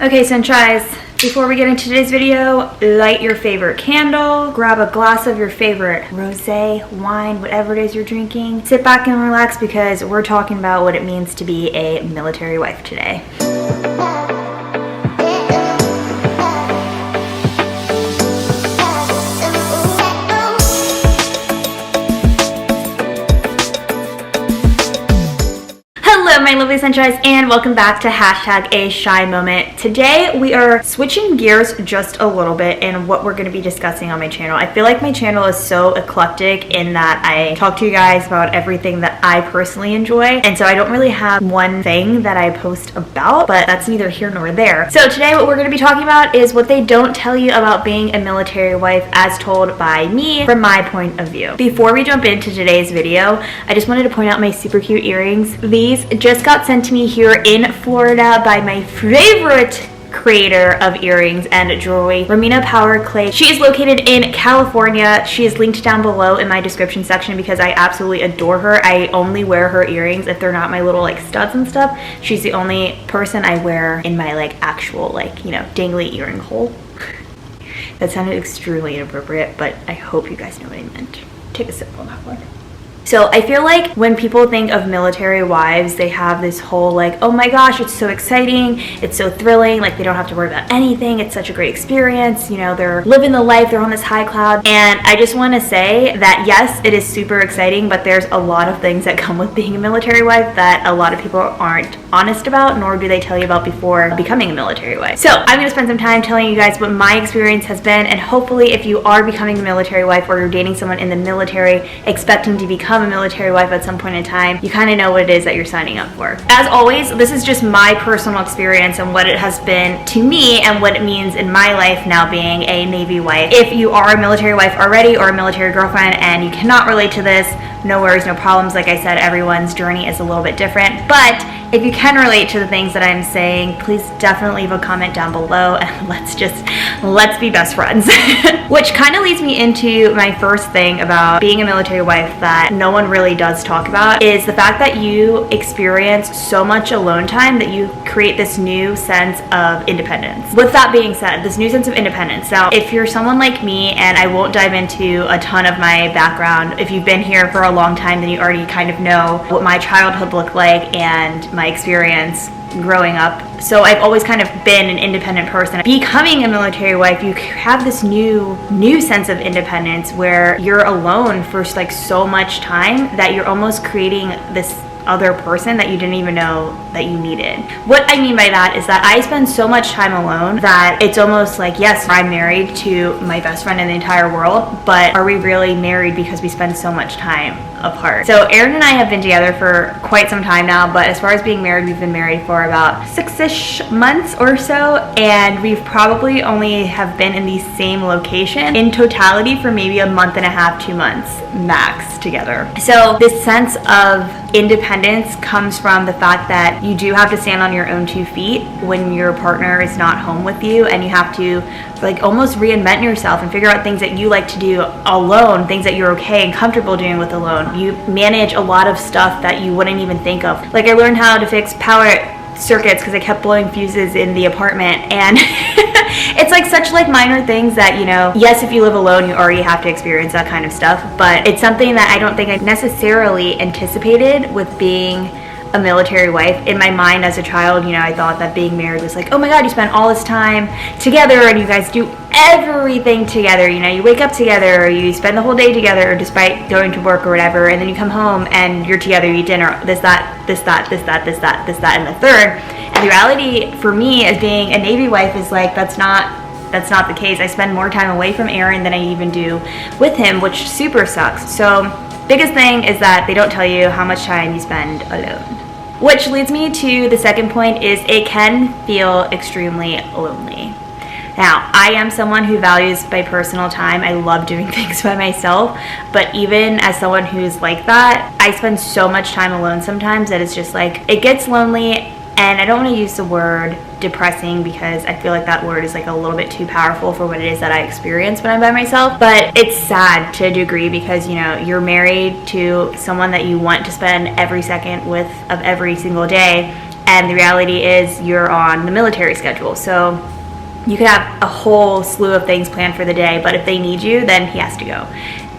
Okay, sunshines, before we get into today's video, light your favorite candle, grab a glass of your favorite rosé, wine, whatever it is you're drinking. Sit back and relax because we're talking about what it means to be a military wife today. Hello my lovely sunshines, and welcome back to #AShyMoment. Today we are switching gears just a little bit in what we're going to be discussing on my channel. I feel like my channel is so eclectic in that I talk to you guys about everything that I personally enjoy, and so I don't really have one thing that I post about, but that's neither here nor there. So today what we're going to be talking about is what they don't tell you about being a military wife as told by me from my point of view. Before we jump into today's video, I just wanted to point out my super cute earrings. These just got sent to me here in Florida by my favorite creator of earrings and jewelry, Romina Power Clay. She is located in California. She is linked down below in my description section because I absolutely adore her. I only wear her earrings if they're not my little like studs and stuff. She's the only person I wear in my like actual like, you know, dangly earring hole. That sounded extremely inappropriate, but I hope you guys know what I meant. Take a sip on that one. So I feel like when people think of military wives, they have this whole like, oh my gosh, it's so exciting, it's so thrilling, like they don't have to worry about anything, it's such a great experience, you know, they're living the life, they're on this high cloud. And I just want to say that yes, it is super exciting, but there's a lot of things that come with being a military wife that a lot of people aren't honest about, nor do they tell you about before becoming a military wife. So I'm going to spend some time telling you guys what my experience has been, and hopefully if you are becoming a military wife or you're dating someone in the military expecting to become a military wife at some point in time, you kind of know what it is that you're signing up for. As always, this is just my personal experience and what it has been to me and what it means in my life now being a Navy wife. If you are a military wife already or a military girlfriend and you cannot relate to this, no worries, no problems. Like I said, everyone's journey is a little bit different, but if you can relate to the things that I'm saying, please definitely leave a comment down below and let's be best friends. Which kind of leads me into my first thing about being a military wife that no one really does talk about, is the fact that you experience so much alone time that you create this new sense of independence. With that being said, this new sense of independence. Now, if you're someone like me, and I won't dive into a ton of my background, if you've been here for a long time, then you already kind of know what my childhood looked like and my experience growing up. So I've always kind of been an independent person. Becoming a military wife, you have this new sense of independence where you're alone for like so much time that you're almost creating this other person that you didn't even know that you needed. What I mean by that is that I spend so much time alone that it's almost like, yes, I'm married to my best friend in the entire world, but are we really married because we spend so much time apart? So Aaron and I have been together for quite some time now, but as far as being married, we've been married for about 6-ish months or so, and we've probably only have been in the same location in totality for maybe a month and a half, 2 months max together. So this sense of independence comes from the fact that you do have to stand on your own 2 feet when your partner is not home with you, and you have to like almost reinvent yourself and figure out things that you like to do alone, things that you're okay and comfortable doing with alone. You manage a lot of stuff that you wouldn't even think of. Like I learned how to fix power circuits because I kept blowing fuses in the apartment, and it's like such like minor things that, you know, yes, if you live alone you already have to experience that kind of stuff, but it's something that I don't think I necessarily anticipated with being a military wife. In my mind as a child, you know, I thought that being married was like, oh my god, you spend all this time together and you guys do everything together, you know, you wake up together, or you spend the whole day together despite going to work or whatever, and then you come home and you're together, you eat dinner, this, that, and the third. And the reality for me as being a Navy wife is like, that's not the case. I spend more time away from Aaron than I even do with him, which super sucks. So biggest thing is that they don't tell you how much time you spend alone. Which leads me to the second point, is it can feel extremely lonely. Now, I am someone who values my personal time. I love doing things by myself, but even as someone who's like that, I spend so much time alone sometimes that it's just like, it gets lonely. And I don't want to use the word depressing because I feel like that word is like a little bit too powerful for what it is that I experience when I'm by myself. But it's sad to a degree because, you know, you're married to someone that you want to spend every second with of every single day, and the reality is you're on the military schedule. So you could have a whole slew of things planned for the day, but if they need you, then he has to go.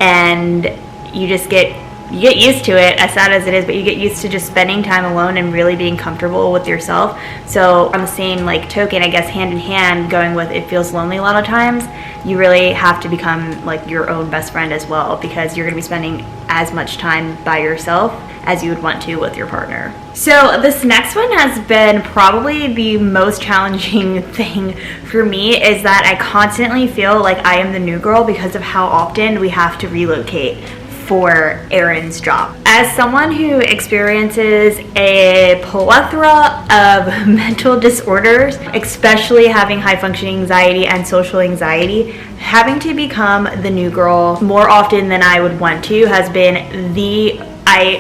And you get used to it, as sad as it is, but you get used to just spending time alone and really being comfortable with yourself. So on the same like token, I guess hand in hand, going with it feels lonely a lot of times, you really have to become like your own best friend as well, because you're going to be spending as much time by yourself as you would want to with your partner. So this next one has been probably the most challenging thing for me, is that I constantly feel like I am the new girl because of how often we have to relocate for Aaron's job. As someone who experiences a plethora of mental disorders, especially having high functioning anxiety and social anxiety, having to become the new girl more often than I would want to has been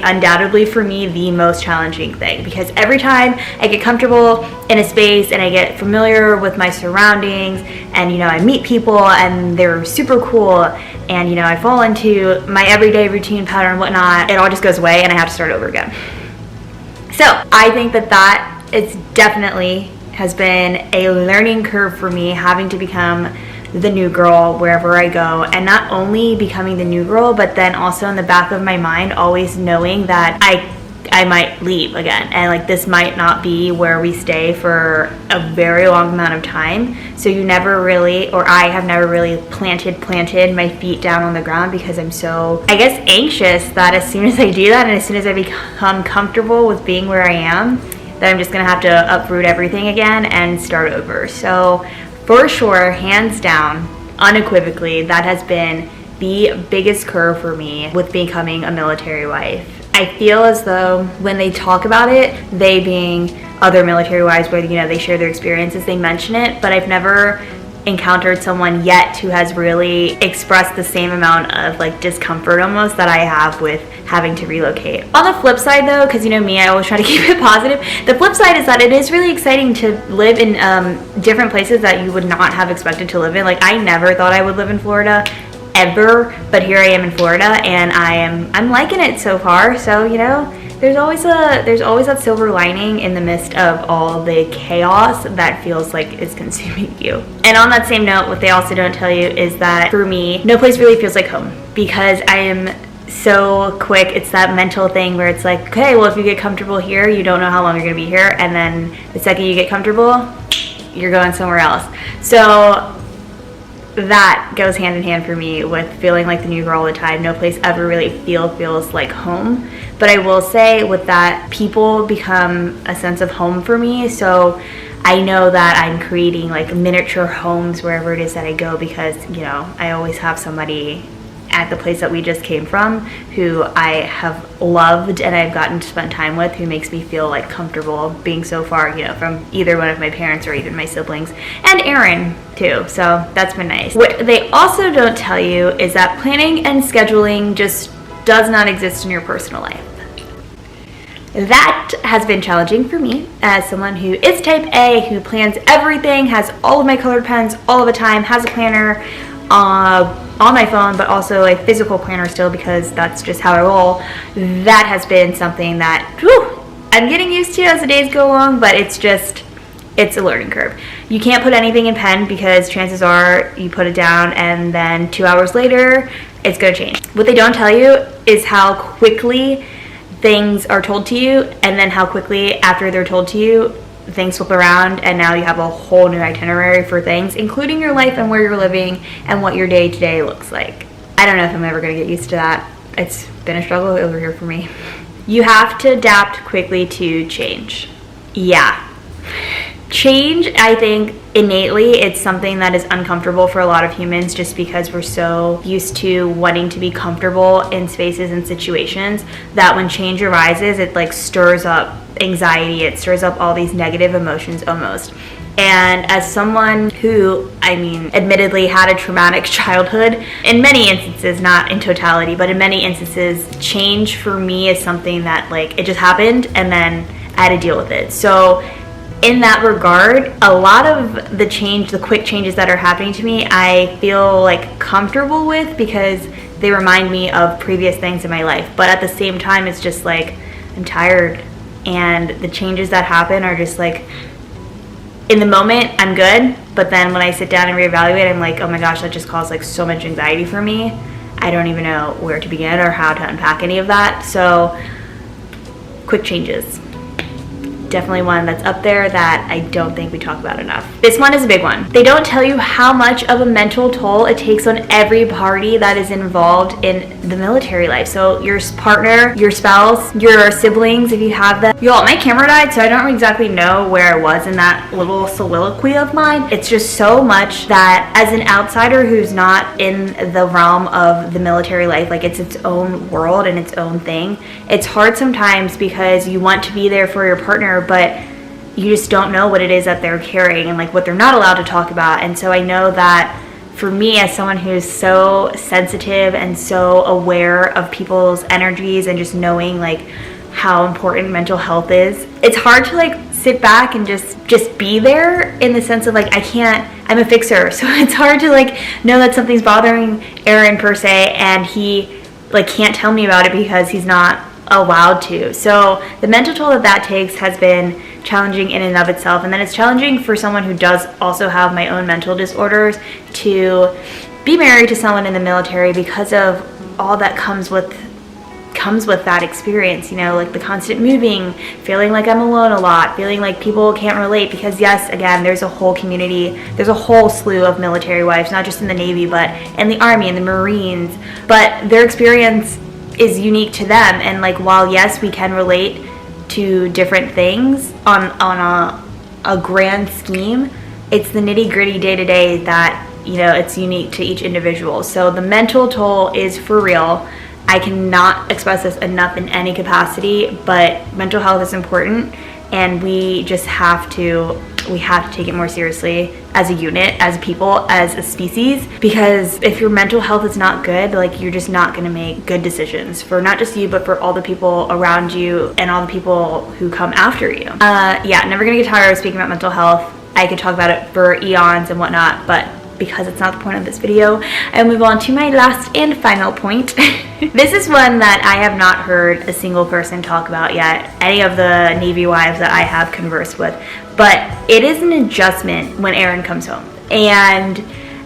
undoubtedly for me the most challenging thing, because every time I get comfortable in a space and I get familiar with my surroundings and I meet people and they're super cool and I fall into my everyday routine pattern and whatnot, it all just goes away and I have to start over again. So I think that is definitely has been a learning curve for me, having to become the new girl wherever I go, and not only becoming the new girl, but then also in the back of my mind always knowing that I might leave again, and like this might not be where we stay for a very long amount of time. So you never really, or I have never really planted my feet down on the ground, because I'm so, I guess, anxious that as soon as I do that and as soon as I become comfortable with being where I am, that I'm just gonna have to uproot everything again and start over. So for sure, hands down, unequivocally, that has been the biggest curve for me with becoming a military wife. I feel as though when they talk about it, they being other military wives where they share their experiences, they mention it, but I've never encountered someone yet who has really expressed the same amount of like discomfort almost that I have with having to relocate. On the flip side though, because me, I always try to keep it positive, the flip side is that it is really exciting to live in different places that you would not have expected to live in. Like I never thought I would live in Florida ever, but here I am in Florida and I'm liking it so far. So there's always that silver lining in the midst of all the chaos that feels like is consuming you. And on that same note, what they also don't tell you is that for me, no place really feels like home, because I am so quick. It's that mental thing where it's like, okay, well, if you get comfortable here, you don't know how long you're gonna be here, and then the second you get comfortable, you're going somewhere else. So that goes hand in hand for me with feeling like the new girl all the time. No place ever really feels like home. But I will say with that, people become a sense of home for me. So I know that I'm creating like miniature homes wherever it is that I go, because I always have somebody at the place that we just came from who I have loved and I've gotten to spend time with, who makes me feel like comfortable being so far from either one of my parents or even my siblings, and Aaron too. So that's been nice. What they also don't tell you is that planning and scheduling just does not exist in your personal life. That has been challenging for me as someone who is type A, who plans everything, has all of my colored pens all of the time, has a planner on my phone, but also a physical planner still, because that's just how I roll. That has been something that I'm getting used to as the days go along, but it's a learning curve. You can't put anything in pen, because chances are you put it down and then 2 hours later it's going to change. What they don't tell you is how quickly things are told to you, and then how quickly after they're told to you, things flip around and now you have a whole new itinerary for things, including your life and where you're living and what your day-to-day looks like. I don't know if I'm ever going to get used to that. It's been a struggle over here for me. You have to adapt quickly to change. Yeah. Change, I think, innately, it's something that is uncomfortable for a lot of humans, just because we're so used to wanting to be comfortable in spaces and situations that when change arises, it like stirs up anxiety, it stirs up all these negative emotions almost. And as someone who, admittedly had a traumatic childhood, in many instances, not in totality, but in many instances, change for me is something that it just happened and then I had to deal with it. So in that regard, a lot of the quick changes that are happening to me, I feel comfortable with, because they remind me of previous things in my life. But at the same time, it's just I'm tired and the changes that happen are just like, in the moment I'm good, but then when I sit down and reevaluate, I'm like, oh my gosh, that just caused like so much anxiety for me. I don't even know where to begin or how to unpack any of that. So quick changes. Definitely one that's up there that I don't think we talk about enough. This one is a big one. They don't tell you how much of a mental toll it takes on every party that is involved in the military life. So your partner, your spouse, your siblings, if you have them. Y'all, my camera died, so I don't exactly know where I was in that little soliloquy of mine. It's just so much that as an outsider who's not in the realm of the military life, like it's its own world and its own thing, it's hard sometimes because you want to be there for your partner, but you just don't know what it is that they're carrying and like what they're not allowed to talk about. And so I know that for me, as someone who's so sensitive and so aware of people's energies and just knowing like how important mental health is, it's hard to like sit back and just be there, in the sense of like I'm a fixer, so it's hard to like know that something's bothering Aaron per se, and he like can't tell me about it because he's not allowed to. So the mental toll that takes has been challenging in and of itself. And then it's challenging for someone who does also have my own mental disorders to be married to someone in the military, because of all that comes with that experience, you know, like the constant moving, feeling like I'm alone a lot, feeling like people can't relate, because yes, again, there's a whole community, there's a whole slew of military wives, not just in the Navy, but in the Army and the Marines, but their experience is unique to them. And like, while yes, we can relate to different things on a grand scheme, it's the nitty-gritty day-to-day that, you know, it's unique to each individual. So the mental toll is for real. I cannot express this enough in any capacity, but mental health is important, and we just have to take it more seriously as a unit, as people, as a species, because if your mental health is not good, like you're just not going to make good decisions for not just you, but for all the people around you and all the people who come after you. Yeah, never going to get tired of speaking about mental health. I could talk about it for eons and whatnot, but because it's not the point of this video, I'll move on to my last and final point. This is one that I have not heard a single person talk about yet, any of the Navy wives that I have conversed with, but it is an adjustment when Aaron comes home. And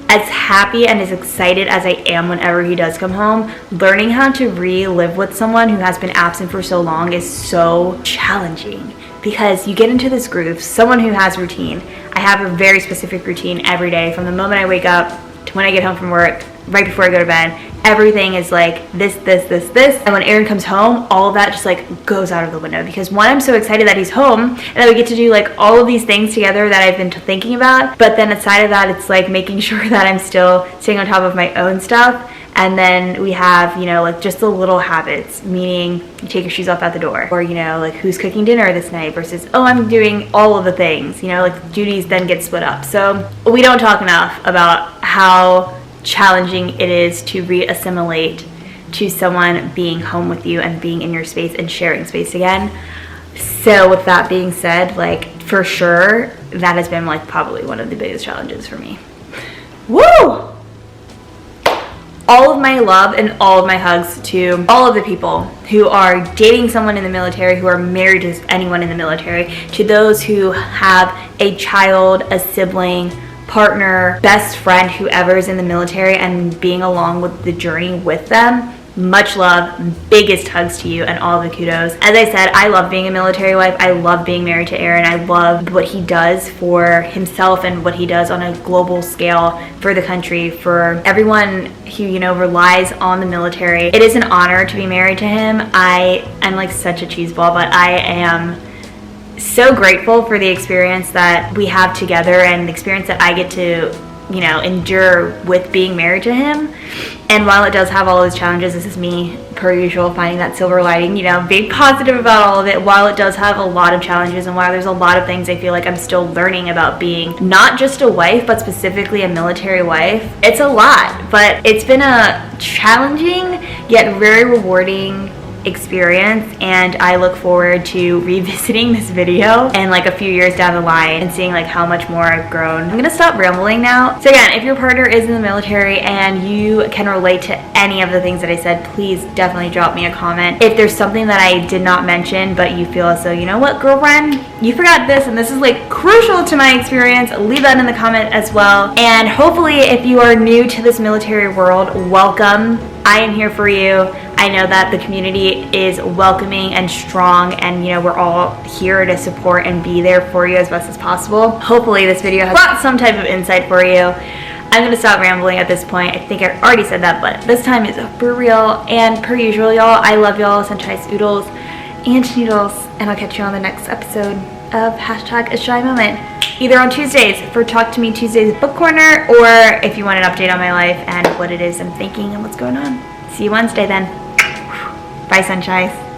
as happy and as excited as I am whenever he does come home, learning how to relive with someone who has been absent for so long is so challenging, because you get into this groove. Someone who has routine, I have a very specific routine every day, from the moment I wake up to when I get home from work, right before I go to bed. Everything is like this. And when Aaron comes home, all of that just like goes out of the window, because one, I'm so excited that he's home and that we get to do like all of these things together that I've been thinking about. But then aside of that, it's like making sure that I'm still staying on top of my own stuff. And then we have, you know, like just the little habits, meaning you take your shoes off at the door, or, you know, like who's cooking dinner this night versus, oh, I'm doing all of the things, you know, like duties then get split up. So we don't talk enough about how challenging it is to re-assimilate to someone being home with you and being in your space and sharing space again. So with that being said, like for sure, that has been like probably one of the biggest challenges for me. Woo! All of my love and all of my hugs to all of the people who are dating someone in the military, who are married to anyone in the military, to those who have a child, a sibling, partner, best friend, whoever's in the military, and being along with the journey with them. Much love, biggest hugs to you, and all the kudos. As I said, I love being a military wife. I love being married to Aaron. I love what he does for himself and what he does on a global scale for the country, for everyone who, you know, relies on the military. It is an honor to be married to him. I'm like such a cheeseball, but I am so grateful for the experience that we have together and the experience that I get to, you know, endure with being married to him. And while it does have all those challenges, this is me, per usual, finding that silver lining, you know, being positive about all of it. While it does have a lot of challenges, and while there's a lot of things I feel like I'm still learning about being not just a wife, but specifically a military wife, it's a lot. But it's been a challenging yet very rewarding experience, and I look forward to revisiting this video and like a few years down the line and seeing like how much more I've grown. I'm gonna stop rambling now. So again, if your partner is in the military and you can relate to any of the things that I said, please definitely drop me a comment. If there's something that I did not mention but you feel as though, you know what, girlfriend, you forgot this and this is like crucial to my experience, leave that in the comment as well. And hopefully if you are new to this military world, welcome. I am here for you. I know that the community is welcoming and strong, and you know, we're all here to support and be there for you as best as possible. Hopefully this video has brought some type of insight for you. I'm gonna stop rambling at this point. I think I already said that, but this time is for real. And per usual, y'all, I love y'all. Sunshine oodles and noodles, and I'll catch you on the next episode of hashtag a shy moment, either on Tuesdays for Talk to Me Tuesdays Book Corner, or if you want an update on my life and what it is I'm thinking and what's going on. See you Wednesday then. Bye, sunshines.